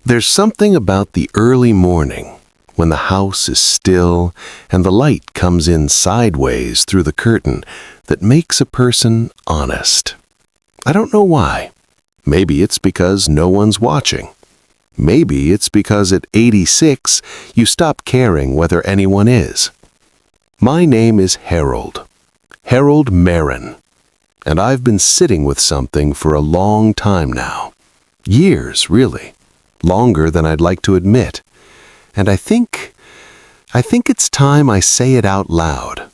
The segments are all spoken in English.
There's something about the early morning, when the house is still and the light comes in sideways through the curtain, that makes a person honest. I don't know why. Maybe it's because no one's watching. Maybe it's because at 86 you stop caring whether anyone is. My name is Harold Marin, and I've been sitting with something for a long time now. Years, really. Longer than I'd like to admit. And I think it's time I say it out loud.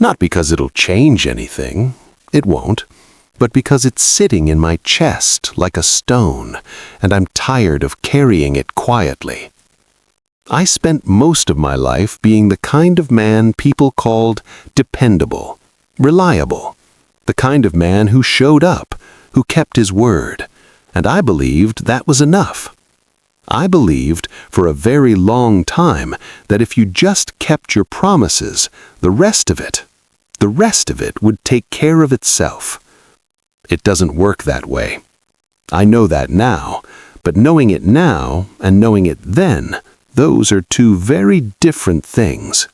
Not because it'll change anything, it won't, but because it's sitting in my chest like a stone, and I'm tired of carrying it quietly. I spent most of my life being the kind of man people called dependable, reliable, the kind of man who showed up, who kept his word, and I believed that was enough. I believed for a very long time that if you just kept your promises, the rest of it would take care of itself. It doesn't work that way. I know that now, but knowing it now and knowing it then, those are two very different things.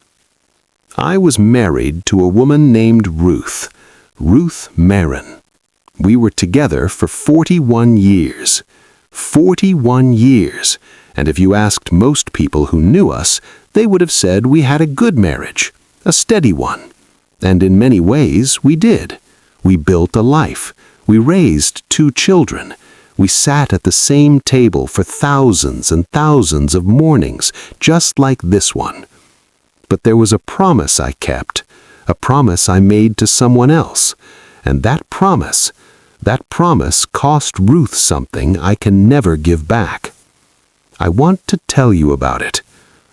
I was married to a woman named Ruth Marin. We were together for 41 years. 41 years, and if you asked most people who knew us, they would have said we had a good marriage, a steady one. And in many ways, we did. We built a life. We raised 2 children. We sat at the same table for thousands and thousands of mornings, just like this one. But there was a promise I kept, a promise I made to someone else, and that promise cost Ruth something I can never give back. I want to tell you about it.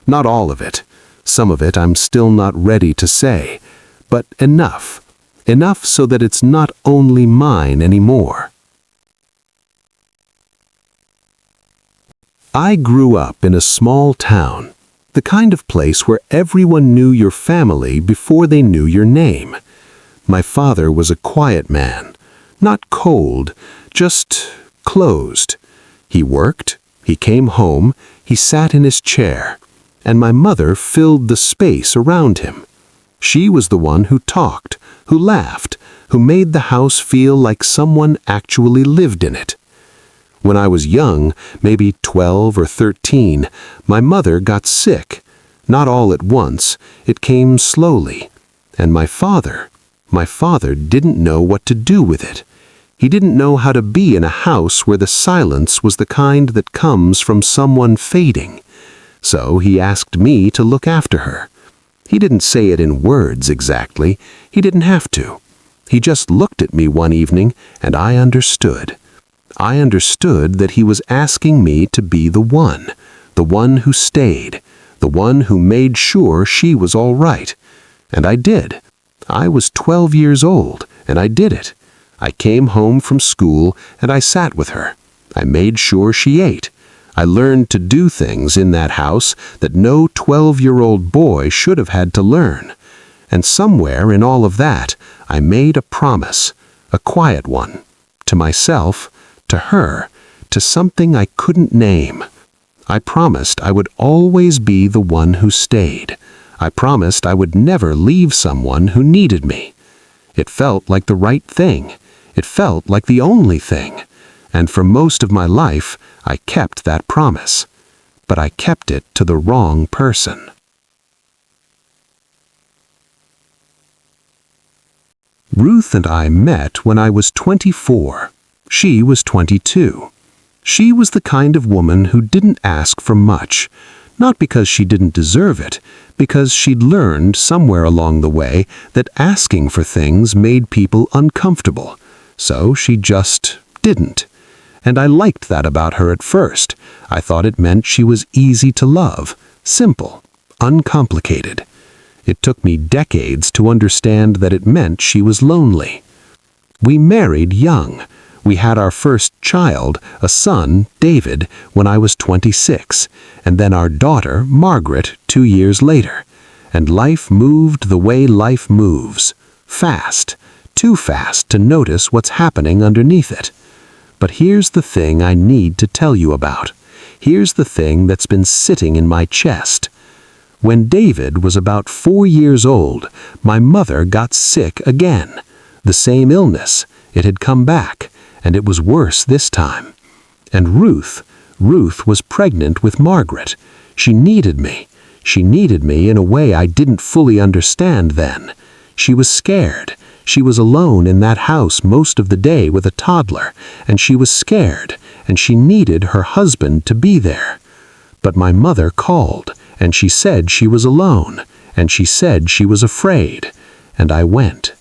Not all of it. Some of it I'm still not ready to say. But enough. Enough so that it's not only mine anymore. I grew up in a small town, the kind of place where everyone knew your family before they knew your name. My father was a quiet man. Not cold, just closed. He worked, he came home, he sat in his chair, and my mother filled the space around him. She was the one who talked, who laughed, who made the house feel like someone actually lived in it. When I was young, maybe 12 or 13, my mother got sick. Not all at once, it came slowly. And my father didn't know what to do with it. He didn't know how to be in a house where the silence was the kind that comes from someone fading. So he asked me to look after her. He didn't say it in words exactly. He didn't have to. He just looked at me one evening, and I understood. I understood that he was asking me to be the one who stayed, the one who made sure she was all right. And I did. I was 12 years old, and I did it. I came home from school, and I sat with her. I made sure she ate. I learned to do things in that house that no 12-year-old boy should have had to learn. And somewhere in all of that, I made a promise, a quiet one, to myself, to her, to something I couldn't name. I promised I would always be the one who stayed. I promised I would never leave someone who needed me. It felt like the right thing. It felt like the only thing. And for most of my life, I kept that promise. But I kept it to the wrong person. Ruth and I met when I was 24. She was 22. She was the kind of woman who didn't ask for much, not because she didn't deserve it, because she'd learned somewhere along the way that asking for things made people uncomfortable. So she just didn't. And I liked that about her at first. I thought it meant she was easy to love, simple, uncomplicated. It took me decades to understand that it meant she was lonely. We married young. We had our first child, a son, David, when I was 26, and then our daughter, Margaret, 2 years later. And life moved the way life moves. Fast. Too fast to notice what's happening underneath it. But here's the thing I need to tell you about. here's the thing that's been sitting in my chest. When David was about 4 years old, my mother got sick again. The same illness. It had come back, and it was worse this time. And Ruth was pregnant with Margaret. She needed me. She needed me in a way I didn't fully understand then. She was scared. She was alone in that house most of the day with a toddler, and she was scared, and she needed her husband to be there. But my mother called, and she said she was alone, and she said she was afraid. And I went.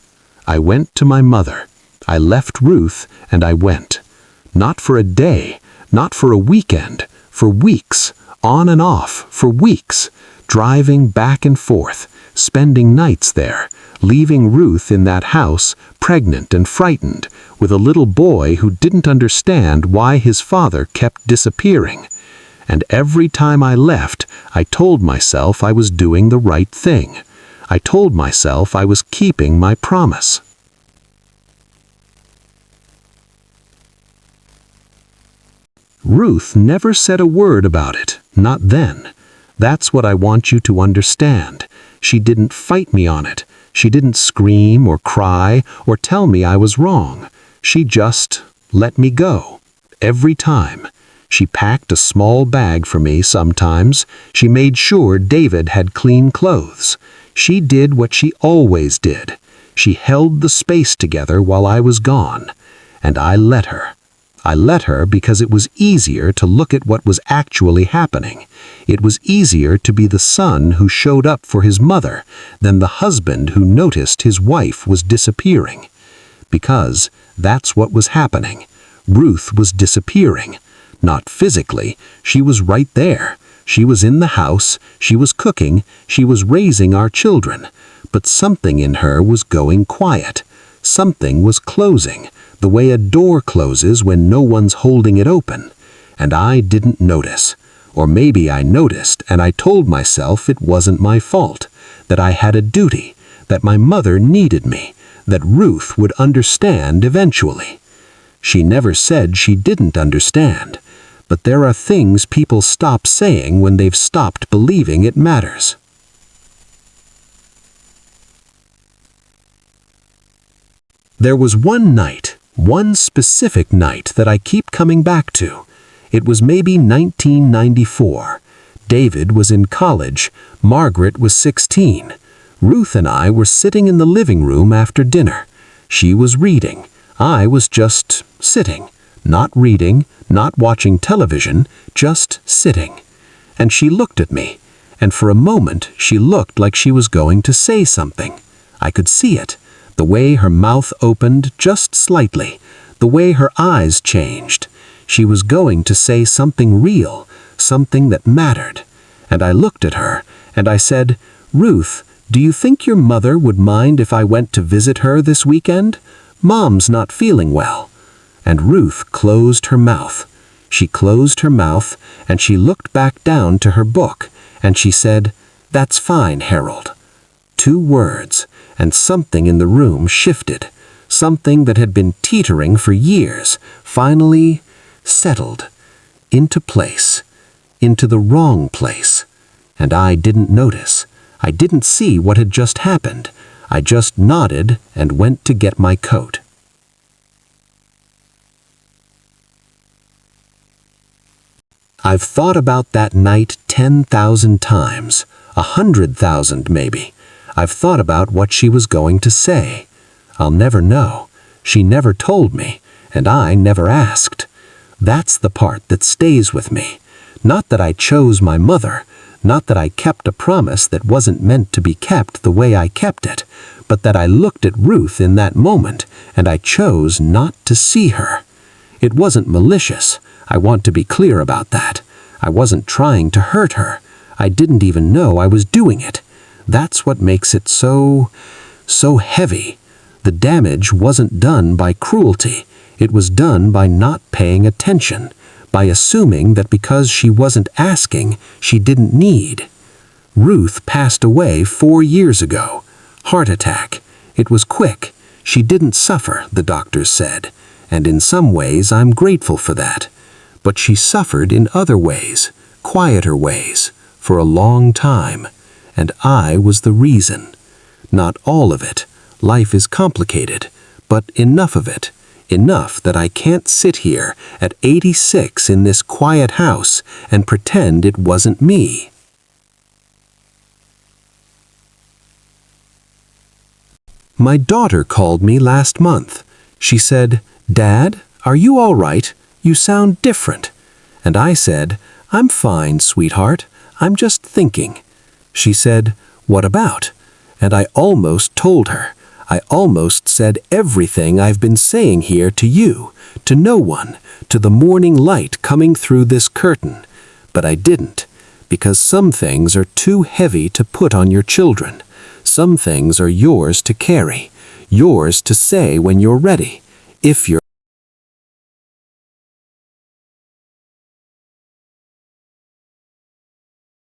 I went to my mother. I left Ruth, and I went. Not for a day, not for a weekend, for weeks, on and off, for weeks, driving back and forth, spending nights there, leaving Ruth in that house, pregnant and frightened, with a little boy who didn't understand why his father kept disappearing. And every time I left, I told myself I was doing the right thing. I told myself I was keeping my promise. Ruth never said a word about it, not then. That's what I want you to understand. She didn't fight me on it. She didn't scream or cry or tell me I was wrong. She just let me go. Every time. She packed a small bag for me sometimes. She made sure David had clean clothes. She did what she always did. She held the space together while I was gone. And I let her. I let her because it was easier to look at what was actually happening. It was easier to be the son who showed up for his mother than the husband who noticed his wife was disappearing. Because that's what was happening. Ruth was disappearing. Not physically. She was right there. She was in the house. She was cooking. She was raising our children. But something in her was going quiet. Something was closing, the way a door closes when no one's holding it open. And I didn't notice. Or maybe I noticed and I told myself it wasn't my fault, that I had a duty, that my mother needed me, that Ruth would understand eventually. She never said she didn't understand, but there are things people stop saying when they've stopped believing it matters. There was one night, one specific night that I keep coming back to. It was maybe 1994. David was in college. Margaret was 16. Ruth and I were sitting in the living room after dinner. She was reading. I was just sitting. Not reading, not watching television, just sitting. And she looked at me. And for a moment, she looked like she was going to say something. I could see it. The way her mouth opened just slightly. The way her eyes changed. She was going to say something real, something that mattered. And I looked at her, and I said, "Ruth, do you think your mother would mind if I went to visit her this weekend? Mom's not feeling well." And Ruth closed her mouth. She closed her mouth, and she looked back down to her book, and she said, "That's fine, Harold." 2 words, and something in the room shifted. Something that had been teetering for years, finally settled into place, into the wrong place. And I didn't notice. I didn't see what had just happened. I just nodded and went to get my coat. I've thought about that night 10,000 times, 100,000 maybe. I've thought about what she was going to say. I'll never know. She never told me, and I never asked. That's the part that stays with me. Not that I chose my mother, not that I kept a promise that wasn't meant to be kept the way I kept it, but that I looked at Ruth in that moment, and I chose not to see her. It wasn't malicious. I want to be clear about that. I wasn't trying to hurt her. I didn't even know I was doing it. That's what makes it so heavy. The damage wasn't done by cruelty. It was done by not paying attention, by assuming that because she wasn't asking, she didn't need. Ruth passed away 4 years ago. Heart attack. It was quick. She didn't suffer, the doctors said. And in some ways, I'm grateful for that. but she suffered in other ways, quieter ways, for a long time, and I was the reason. Not all of it. Life is complicated, but enough of it. Enough that I can't sit here at 86 in this quiet house and pretend it wasn't me. My daughter called me last month. She said, "Dad, are you all right? You sound different." And I said, "I'm fine, sweetheart. I'm just thinking." She said, "What about?" And I almost told her. I almost said everything I've been saying here to you, to no one, to the morning light coming through this curtain. But I didn't, because some things are too heavy to put on your children. Some things are yours to carry, yours to say when you're ready, if you're